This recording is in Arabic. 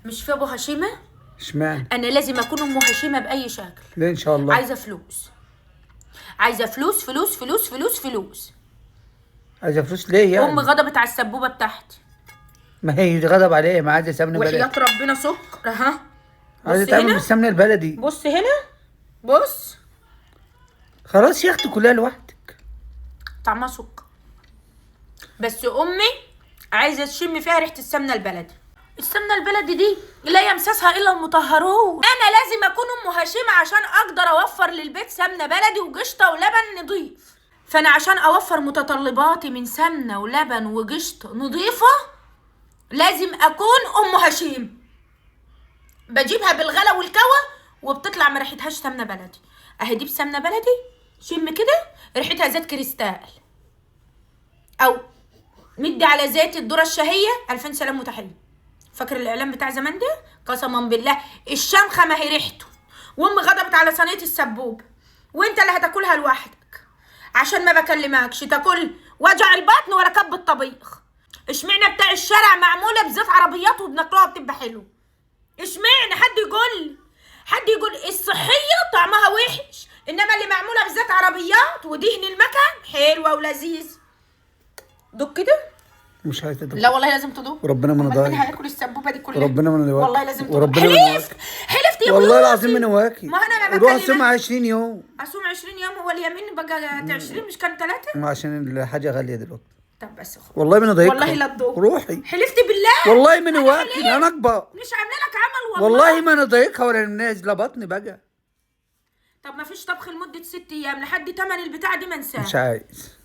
مش في ابو هشيمه؟ اشمعنى؟ انا لازم اكون ام هشيمه باي شكل. ليه ان شاء الله؟ عايزه فلوس، عايزه فلوس فلوس فلوس فلوس فلوس. عايزه فلوس ليه يعني؟ امي غضبت على السبوبه بتاعتي. ما هي غضب عليه، ما عايزه سمنه وحياه بلدي. ربنا سكر. ها عايزه بص تعمل هنا، بالسمنه البلدي. بص هنا، بص خلاص يا اختي كلها لوحدك. طعمها سكر، بس امي عايزه تشم فيها ريحه السمنه البلدي. السمنه البلدي دي لا يمسسها الا المطهرون. انا لازم اكون ام هشيمه عشان اقدر اوفر للبيت سمنه بلدي وقشطه ولبن نضيف. فانا عشان اوفر متطلباتي من سمنه ولبن وقشطه نضيفه لازم اكون ام هشيم. بجيبها بالغلا والكوى وبتطلع ما ريحتهاش سمنه بلدي. اهي دي بسمنه بلدي، شم كده ريحتها زيت كريستال، او مدي على زيت الذره الشهيه 2000 سلام وتحيه. فاكر الاعلان بتاع زمان ده؟ قسما بالله الشمخه ما هي ريحته. وامي غضبت على صينيه السبوب، وانت اللي هتاكلها لوحدك عشان ما بكلمكش تاكل وجع البطن ولا كب الطبيخ. اشمعنى بتاع الشارع معموله بزيت عربيات وبناكلوها بتبقى حلو؟ اشمعنى؟ حد يقول الصحيه طعمها وحش، انما اللي معموله بزيت عربيات ودهن المكن حلوه ولذيذ. دوق كده. مش هتدوق. لا والله لازم تدوق. وربنا ما مين نضايق. هياكل السبوبه دي كلها؟ وربنا ما نواكي. والله لازم تدوق. وربنا ما حلفت يا والله بلوزي. العظيم ما نواكي. ما انا ما روح بكلمك. اصوم 20 يوم. اصوم 20 يوم؟ هو اليمين بقى 20 مش كان 3؟ ما عشان الحاجه غاليه دلوقتي. طب بس خلاص. والله ما نضايقك. والله لا تدوق. روحي. حلفت بالله. والله ما نواكي. انا اكبر. مش عامله لك عمل والله ما نضايقها ولا الناس لا بطني بقى. طب ما فيش طبخ لمده 6 ايام لحد تمن البتاع دي ما انساه. مش عايز.